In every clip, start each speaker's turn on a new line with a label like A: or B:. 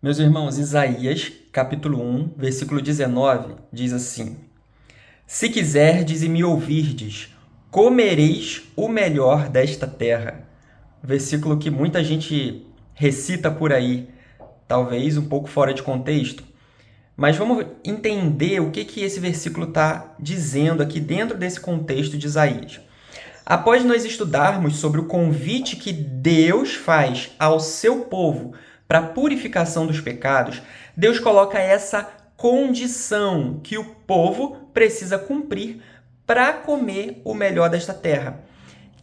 A: Meus irmãos, Isaías, capítulo 1, versículo 19, diz assim: Se quiserdes e me ouvirdes, comereis o melhor desta terra. Versículo que muita gente recita por aí, talvez um pouco fora de contexto. Mas vamos entender o que esse versículo está dizendo aqui dentro desse contexto de Isaías. Após nós estudarmos sobre o convite que Deus faz ao seu povo para a purificação dos pecados, Deus coloca essa condição que o povo precisa cumprir para comer o melhor desta terra.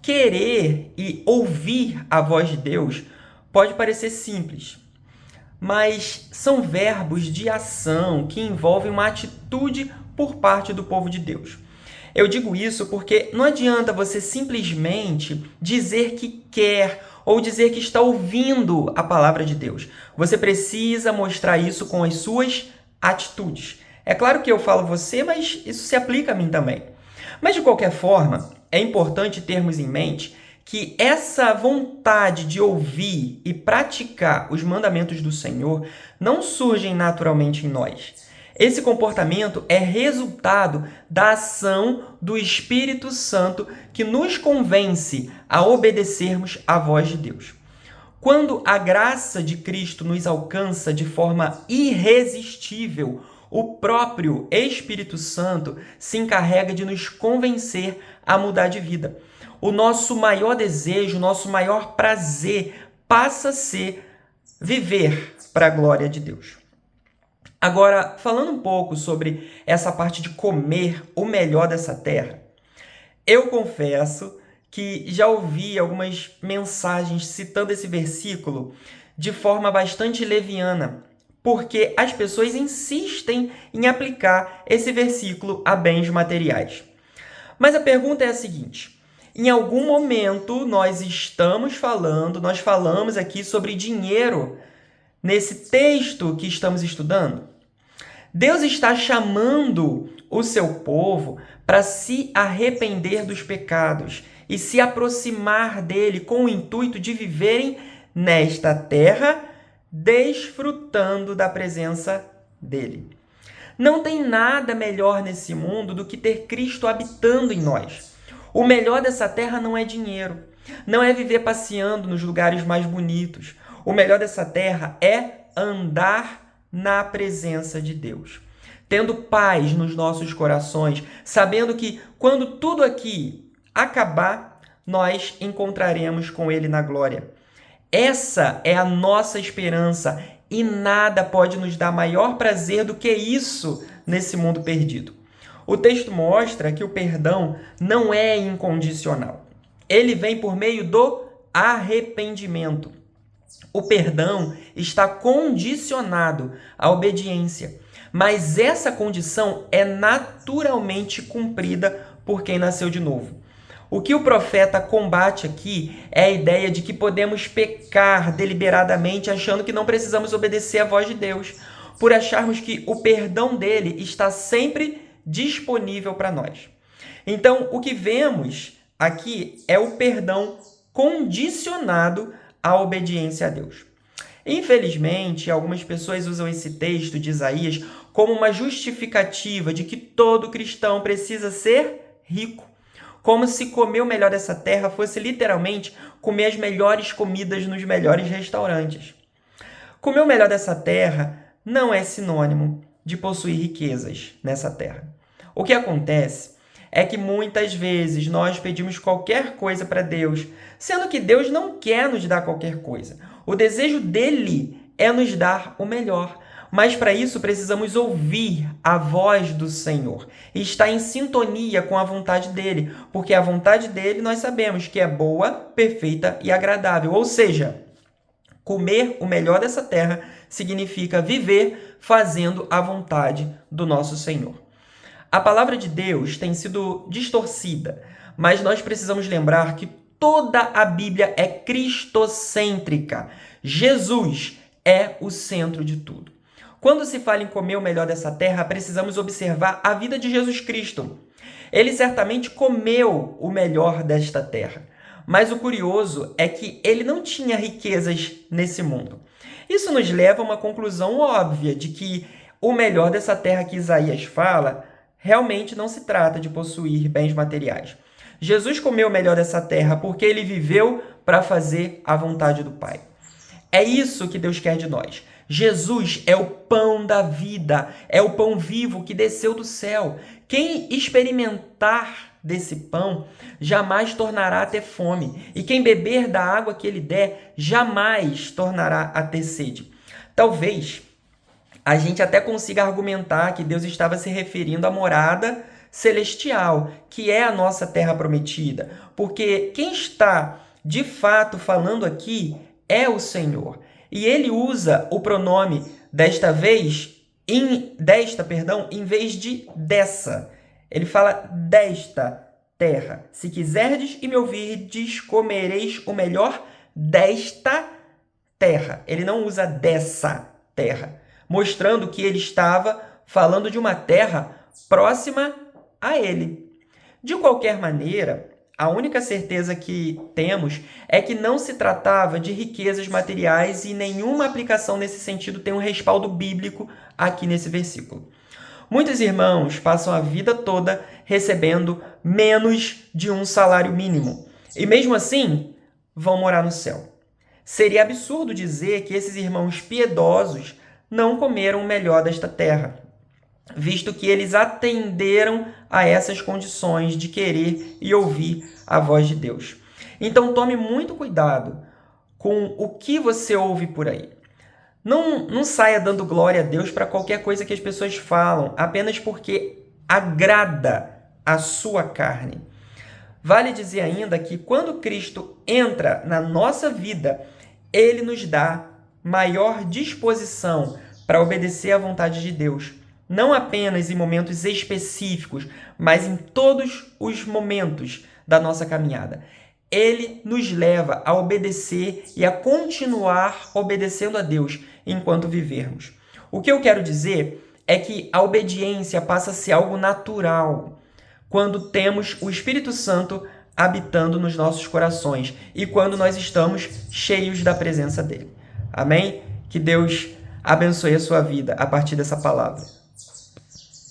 A: Querer e ouvir a voz de Deus pode parecer simples, mas são verbos de ação que envolvem uma atitude por parte do povo de Deus. Eu digo isso porque não adianta você simplesmente dizer que quer ou dizer que está ouvindo a palavra de Deus. Você precisa mostrar isso com as suas atitudes. É claro que eu falo você, mas isso se aplica a mim também. Mas de qualquer forma, é importante termos em mente que essa vontade de ouvir e praticar os mandamentos do Senhor não surgem naturalmente em nós. Esse comportamento é resultado da ação do Espírito Santo que nos convence a obedecermos à voz de Deus. Quando a graça de Cristo nos alcança de forma irresistível, o próprio Espírito Santo se encarrega de nos convencer a mudar de vida. O nosso maior desejo, o nosso maior prazer passa a ser viver para a glória de Deus. Agora, falando um pouco sobre essa parte de comer o melhor dessa terra, eu confesso que já ouvi algumas mensagens citando esse versículo de forma bastante leviana, porque as pessoas insistem em aplicar esse versículo a bens materiais. Mas a pergunta é a seguinte: em algum momento nós falamos aqui sobre dinheiro nesse texto que estamos estudando? Deus está chamando o seu povo para se arrepender dos pecados e se aproximar dele com o intuito de viverem nesta terra, desfrutando da presença dele. Não tem nada melhor nesse mundo do que ter Cristo habitando em nós. O melhor dessa terra não é dinheiro, não é viver passeando nos lugares mais bonitos. O melhor dessa terra é andar na presença de Deus, tendo paz nos nossos corações, sabendo que quando tudo aqui acabar, nós encontraremos com Ele na glória. Essa é a nossa esperança e nada pode nos dar maior prazer do que isso nesse mundo perdido. O texto mostra que o perdão não é incondicional. Ele vem por meio do arrependimento. O perdão está condicionado à obediência, mas essa condição é naturalmente cumprida por quem nasceu de novo. O que o profeta combate aqui é a ideia de que podemos pecar deliberadamente achando que não precisamos obedecer à voz de Deus, por acharmos que o perdão dele está sempre disponível para nós. Então, o que vemos aqui é o perdão condicionado à obediência a Deus. Infelizmente, algumas pessoas usam esse texto de Isaías como uma justificativa de que todo cristão precisa ser rico, como se comer o melhor dessa terra fosse literalmente comer as melhores comidas nos melhores restaurantes. Comer o melhor dessa terra não é sinônimo de possuir riquezas nessa terra. O que acontece é que muitas vezes nós pedimos qualquer coisa para Deus, sendo que Deus não quer nos dar qualquer coisa. O desejo dele é nos dar o melhor. Mas para isso precisamos ouvir a voz do Senhor e estar em sintonia com a vontade dele, porque a vontade dele nós sabemos que é boa, perfeita e agradável. Ou seja, comer o melhor dessa terra significa viver fazendo a vontade do nosso Senhor. A palavra de Deus tem sido distorcida, mas nós precisamos lembrar que toda a Bíblia é cristocêntrica. Jesus é o centro de tudo. Quando se fala em comer o melhor dessa terra, precisamos observar a vida de Jesus Cristo. Ele certamente comeu o melhor desta terra, mas o curioso é que ele não tinha riquezas nesse mundo. Isso nos leva a uma conclusão óbvia de que o melhor dessa terra que Isaías fala realmente não se trata de possuir bens materiais. Jesus comeu o melhor dessa terra porque ele viveu para fazer a vontade do Pai. É isso que Deus quer de nós. Jesus é o pão da vida, é o pão vivo que desceu do céu. Quem experimentar desse pão jamais tornará a ter fome, e quem beber da água que ele der jamais tornará a ter sede. Talvez a gente até consiga argumentar que Deus estava se referindo à morada celestial, que é a nossa terra prometida, porque quem está de fato falando aqui é o Senhor. E ele usa o pronome em vez de dessa. Ele fala desta terra. Se quiserdes e me ouvirdes, comereis o melhor desta terra. Ele não usa dessa terra, mostrando que ele estava falando de uma terra próxima a ele. De qualquer maneira, a única certeza que temos é que não se tratava de riquezas materiais e nenhuma aplicação nesse sentido tem um respaldo bíblico aqui nesse versículo. Muitos irmãos passam a vida toda recebendo menos de um salário mínimo e mesmo assim vão morar no céu. Seria absurdo dizer que esses irmãos piedosos não comeram o melhor desta terra, visto que eles atenderam a essas condições de querer e ouvir a voz de Deus. Então tome muito cuidado com o que você ouve por aí. Não saia dando glória a Deus para qualquer coisa que as pessoas falam, apenas porque agrada a sua carne. Vale dizer ainda que quando Cristo entra na nossa vida, ele nos dá maior disposição para obedecer à vontade de Deus. Não apenas em momentos específicos, mas em todos os momentos da nossa caminhada. Ele nos leva a obedecer e a continuar obedecendo a Deus enquanto vivermos. O que eu quero dizer é que a obediência passa a ser algo natural quando temos o Espírito Santo habitando nos nossos corações e quando nós estamos cheios da presença dele. Amém? Que Deus abençoe a sua vida a partir dessa palavra.